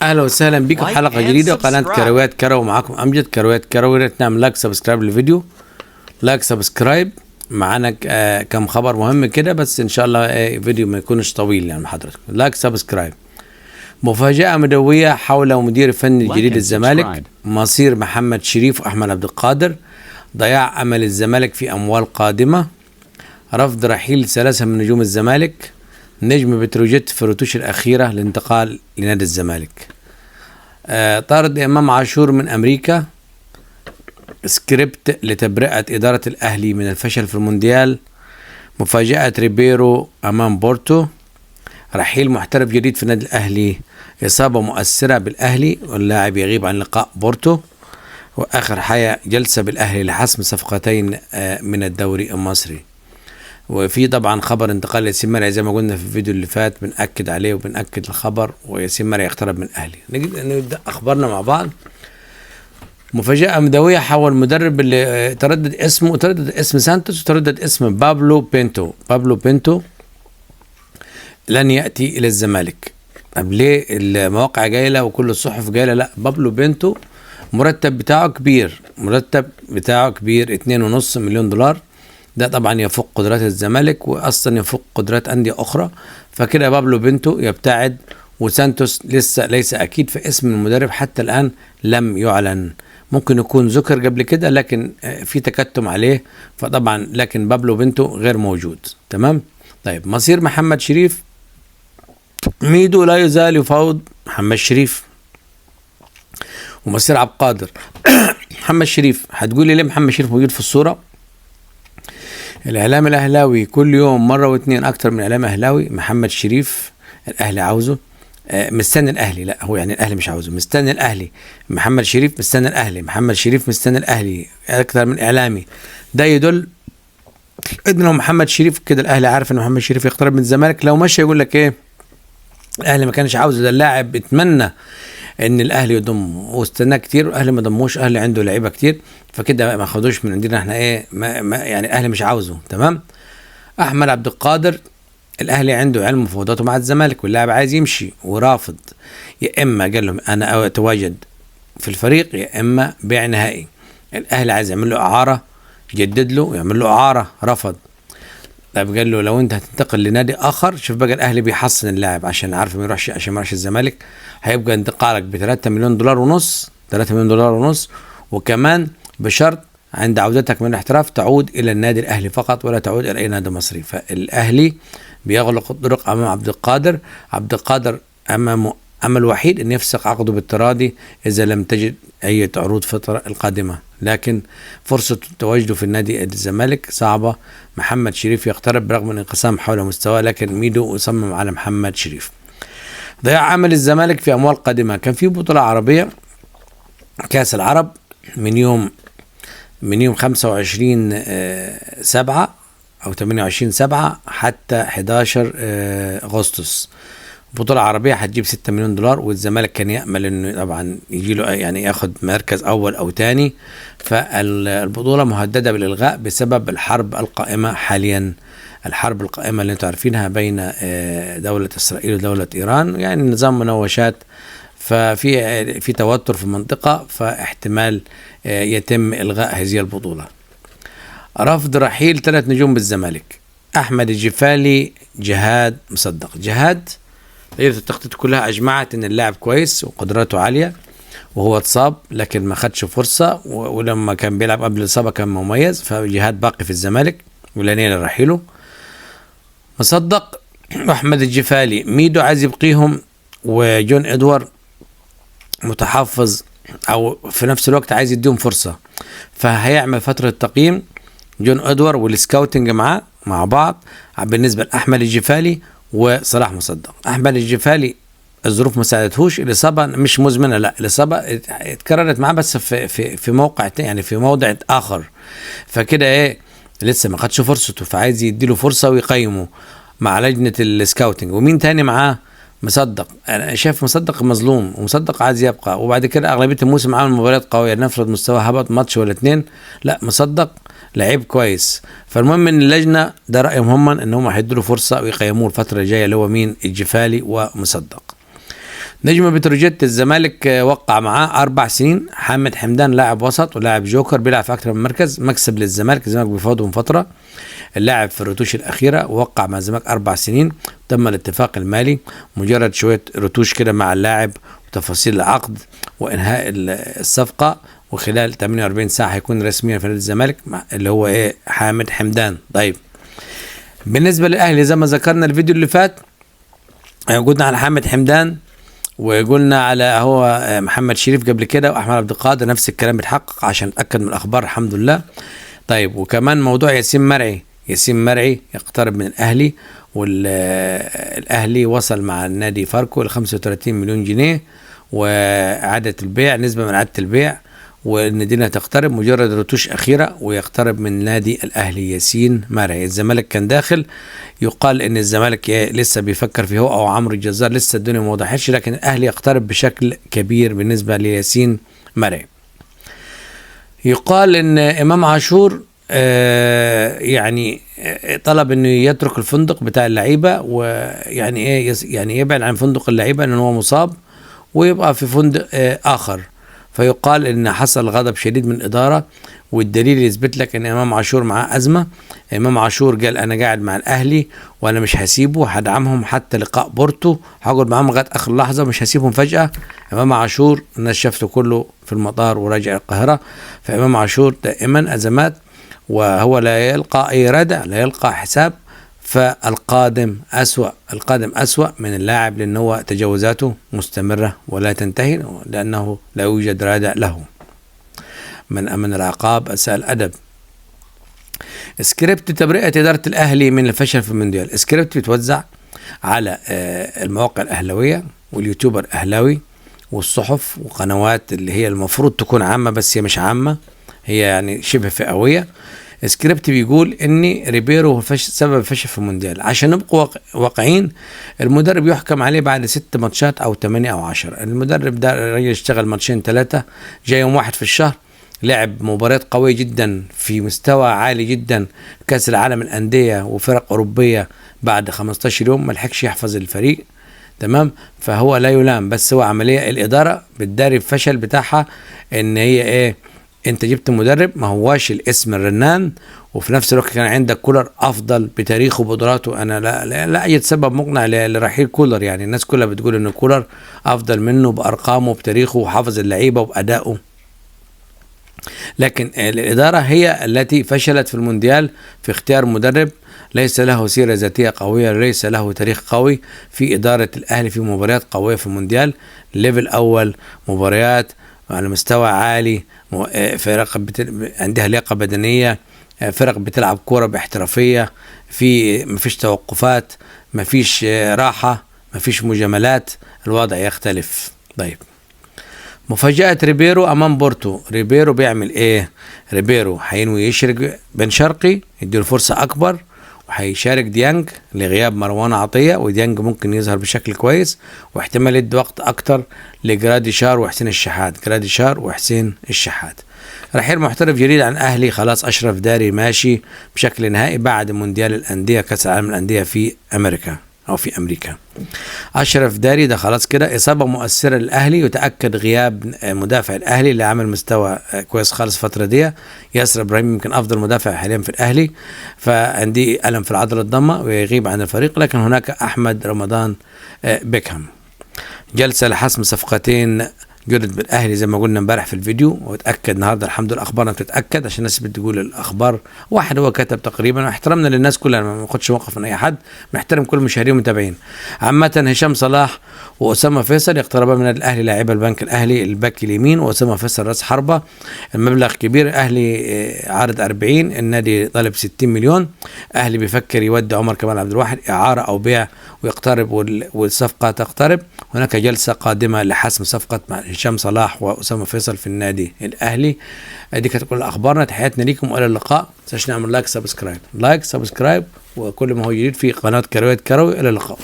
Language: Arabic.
اهلا وسهلا بكم في حلقه جديده قناه كروات كرو. معاكم امجد كروات كرو. يا ريت نعمل لايك سبسكرايب للفيديو، لايك سبسكرايب. معانا كم خبر مهم كده، بس ان شاء الله فيديو ما يكونش طويل يعني حضرتك. لايك سبسكرايب. مفاجاه مدويه حول مدير فني الجديد للزمالك، مصير محمد شريف واحمد عبد القادر، ضياع امل الزمالك في اموال قادمه، رفض رحيل ثلاثه من نجوم الزمالك، نجم بتروجيت في الرتوش الأخيرة للانتقال لنادي الزمالك، طرد إمام عاشور من أمريكا، سكريبت لتبرئة إدارة الأهلي من الفشل في المونديال، مفاجأة ريبيرو أمام بورتو، رحيل محترف جديد في النادي الأهلي، إصابة مؤثرة بالأهلي واللاعب يغيب عن لقاء بورتو، وآخر حاجة جلسة بالأهلي لحسم صفقتين من الدوري المصري. وفي طبعا خبر انتقال ياسين مرعي زي ما قلنا في الفيديو اللي فات، بنأكد عليه وبنأكد الخبر، وياسين مرعي يقترب من الأهلي. نبدأ أخبارنا مع بعض. مفاجأة مدوية حول المدرب اللي تردد اسم سانتوس وتردد اسم بابلو بينتو لن يأتي إلى الزمالك. طب ليه؟ المواقع جايلة وكل الصحف جايلة. لا، بابلو بينتو مرتب بتاعه كبير 2.5 مليون دولار. ده طبعا يفوق قدرات الزمالك، واصلا يفوق قدرات انديه اخرى. فكده بابلو بينتو يبتعد، وسانتوس ليس اكيد في اسم المدرب حتى الان لم يعلن. ممكن يكون ذكر قبل كده لكن في تكتم عليه، فطبعا لكن بابلو بينتو غير موجود. تمام. طيب، مصير محمد شريف. ميدو لا يزال يفاوض محمد شريف، ومصير عبد القادر. محمد شريف، هتقولي ليه محمد شريف موجود في الصوره؟ الاعلام الاهلاوي كل يوم مره واثنين اكتر من اعلام اهلاوي. محمد شريف الاهلي عاوزه، مستني الاهلي. لا، هو يعني الاهلي مش عاوزه، مستني الاهلي. محمد شريف مستني الاهلي، محمد شريف مستني الاهلي اكتر من اعلامي. ده يدل ان لو محمد شريف كده الاهلي عارف ان محمد شريف يقترب من الزمالك، لو مشى يقول لك ايه؟ الاهلي ما كانش عاوزه. ده اللاعب اتمنى ان الاهلي يضم واستناه كتير، والاهلي ما ضموش. الاهلي عنده لعيبه كتير، فكده ما خدوش من عندنا احنا يعني الاهلي مش عاوزه. تمام. احمد عبد القادر، الاهلي عنده علم مفاوضاته مع الزمالك واللاعب عايز يمشي ورافض. يا اما قال لهم انا اتواجد في الفريق، يا اما بيع نهائي. الاهلي عايز يعمل له اعاره، جدد له ويعمل له اعاره، رفض. طيب قال له لو انت هتنتقل لنادي اخر، شوف بقى الاهلي بيحصن اللاعب عشان عارف ما يروحش، عشان ما يروحش الزمالك. هيبقى انتقالك ب 3 مليون دولار ونص، 3 مليون دولار ونص، وكمان بشرط عند عودتك من الاحتراف تعود الى النادي الاهلي فقط ولا تعود الى اي نادي مصري. فالاهلي بيغلق الطرق امام عبد القادر. عبد القادر امامه امل وحيد ان يفسخ عقده بالتراضي اذا لم تجد اي عروض في الفتره القادمه، لكن فرصه تواجده في النادي الزمالك صعبه. محمد شريف يقترب برغم الانقسام حول مستواه، لكن ميدو يصمم على محمد شريف. ضياع امل الزمالك في اموال قادمه. كان في بطوله عربيه كاس العرب من يوم 25/7 او 28/7 حتى 11 اغسطس. بطولة عربية هتجيب 6 مليون دولار، والزمالك كان يأمل انه طبعا يجي له يعني ياخد مركز اول او تاني. فالبطولة مهددة بالالغاء بسبب الحرب القائمة حاليا، الحرب القائمة اللي انتم عارفينها بين دولة اسرائيل ودولة ايران، يعني نظام مناوشات. ففي توتر في المنطقة، فاحتمال يتم الغاء هذه البطولة. رفض رحيل 3 نجوم بالزمالك، احمد الجفالي، جهاد مصدق. جهاد لجنة التخطيط كلها اجمعت ان اللاعب كويس وقدراته عاليه، وهو اتصاب لكن ما خدش فرصه، ولما كان بيلعب قبل الاصابه كان مميز. فجهاد باقي في الزمالك ولا نيل رحيله. مصدق واحمد الجفالي، ميدو عايز يبقيهم، وجون ادوار متحفظ او في نفس الوقت عايز يديهم فرصه، فهيعمل فتره تقييم جون ادوار والسكاوتنج معاه مع بعض بالنسبه لاحمد الجفالي وصلاح مصدق. احمد الجفالي الظروف ما ساعدتهوش، الاصابه مش مزمنه، لا الاصابه اتكررت معاه بس في موقع يعني في موضع اخر. فكده لسه ما خدش فرصته، فعايز يديله فرصه ويقيمه مع لجنه السكاوتنج. ومين تاني معاه؟ مصدق. انا شايف مصدق مظلوم، ومصدق عايز يبقى، وبعد كده اغلبيه الموسم عامل مباريات قويه، نفرض مستواه هبط ماتش ولا 2، لا مصدق لعيب كويس. فالمهم ان اللجنه ده رايهم هم ان هم هيدوا له فرصه ويقيموه الفتره الجايه، اللي هو مين؟ الجفالي ومصدق. نجم بتروجيت الزمالك وقع معاه 4 سنين. حامد حمدان لاعب وسط ولاعب جوكر بيلعب في اكثر من مركز، مكسب للزمالك، الزمالك بيفاوضه من فتره. اللاعب في الرتوش الاخيره وقع مع الزمالك 4 سنين، تم الاتفاق المالي، مجرد شويه رتوش كده مع اللاعب وتفاصيل العقد وانهاء الصفقه، وخلال 48 ساعه هيكون رسميا في نادي الزمالك اللي هو ايه حامد حمدان. طيب بالنسبه للاهلي زي ما ذكرنا الفيديو اللي فات، قلنا على حامد حمدان وقلنا على هو محمد شريف قبل كده واحمد عبد القادر، نفس الكلام بيتحقق عشان اتاكد من الاخبار الحمد لله. طيب وكمان موضوع ياسين مرعي يقترب من الاهلي، والاهلي وصل مع النادي فاركو ل 35 مليون جنيه واعاده البيع، نسبه من اعاده البيع، والنادي تقترب مجرد رتوش اخيره ويقترب من نادي الاهلي ياسين مرعي. الزمالك كان داخل، يقال ان الزمالك لسه بيفكر فيه هو او عمرو الجزار، لسه الدنيا ما وضحتش، لكن الاهلي يقترب بشكل كبير بالنسبه لياسين مرعي. يقال ان امام عاشور يعني طلب انه يترك الفندق بتاع اللعيبه، ويعني ايه يعني يبعد عن فندق اللعيبه لانه هو مصاب ويبقى في فندق اخر. فيقال ان حصل غضب شديد من الاداره، والدليل يثبت لك ان امام عاشور معاه ازمه. امام عاشور قال انا قاعد مع الاهلي وانا مش هسيبه، هدعمهم حتى لقاء بورتو، هقعد معاهم لغايه اخر لحظه مش هسيبهم فجاه. امام عاشور الناس شافته كله في المطار وراجع القاهره. فامام عاشور دائما ازمات، وهو لا يلقى اي ردع، لا يلقى حساب. فالقادم أسوأ من اللاعب، لأنه هو تجاوزاته مستمرة ولا تنتهي، لأنه لا يوجد رادع له. من أمن العقاب أساء الأدب. سكريبت تبرئة إدارة الأهلي من الفشل في المونديال. سكريبت بيتوزع على المواقع الأهلاوية واليوتيوبر الأهلاوي والصحف وقنوات اللي هي المفروض تكون عامة بس هي مش عامة، هي يعني شبه فئوية. سكريبت بيقول ان ريبيرو هو سبب الفشل في المونديال. عشان نبقى واقعين، المدرب يحكم عليه بعد 6 ماتشات او 8 او 10. المدرب ده الراجل اشتغل 2-3 جاي يوم 1 في الشهر، لعب مباريات قوية جدا في مستوى عالي جدا، كاس العالم الأندية وفرق أوروبية بعد 15 يوم، ملحقش يحفظ الفريق. تمام. فهو لا يلام، بس هو عملية الإدارة بتداري الفشل بتاعها، ان هي ايه، انت جبت مدرب ما هواش الاسم الرنان، وفي نفس الوقت كان عندك كولر افضل بتاريخه وبقدراته. انا لا اجد سبب مقنع لرحيل كولر، يعني الناس كلها بتقول ان كولر افضل منه بارقامه وبتاريخه وحافظ اللعيبه وبادائه. لكن الاداره هي التي فشلت في المونديال في اختيار مدرب ليس له سيره ذاتيه قويه، ليس له تاريخ قوي في اداره الاهلي في مباريات قويه في المونديال، ليفل اول، مباريات على مستوى عالي، فرق عندها لياقة بدنية، فرق بتلعب كورة باحترافية، في مفيش توقفات، مفيش راحة، مفيش مجاملات، الوضع يختلف. طيب مفاجأة ريبيرو أمام بورتو. ريبيرو بيعمل إيه؟ ريبيرو هينوي يشرق بن شرقي، يديله فرصة أكبر، وهيشارك ديانج لغياب مروان عطية، وديانج ممكن يظهر بشكل كويس، واحتمال يدي وقت أكتر لجراديشار وحسين الشحات. رحيل محترف جديد عن أهلي خلاص، أشرف داري ماشي بشكل نهائي بعد مونديال الأندية، كأس العالم الأندية في أمريكا. أشرف داري ده خلاص كده إصابة مؤثرة للأهلي، وتأكد غياب مدافع الأهلي اللي عمل مستوى كويس خالص الفترة دي، ياسر إبراهيم يمكن أفضل مدافع حاليا في الأهلي، فعندي ألم في العضلة الضمة ويغيب عن الفريق. لكن هناك أحمد رمضان بيكهام. جلسة لحسم صفقتين جدد بالاهلي زي ما قلنا امبارح في الفيديو، واتاكد النهارده الحمد لله اخبارنا بتتاكد عشان الناس بتقول الاخبار واحد هو كتب تقريبا. احترمنا للناس كلها، ما ناخدش موقف من اي حد، نحترم كل المشاهدين والمتابعين. عامه هشام صلاح واسامه فيصل يقتربا من الاهلي لاعب البنك الاهلي الباك اليمين، واسامه فيصل راس حربه. المبلغ كبير، الاهلي عارض 40، النادي طالب 60 مليون. الاهلي بيفكر يودي عمر كمال عبد الواحد اعاره او بيع ويقترب، والصفقه تقترب. هناك جلسه قادمه لحسم صفقه مع هشام صلاح واسامه فيصل في النادي الاهلي. دي كانت كل اخبارنا، تحياتنا ليكم والى اللقاء. ما تنساش نعمل لايك سبسكرايب وكل ما هو جديد في قناه كروي. الى اللقاء.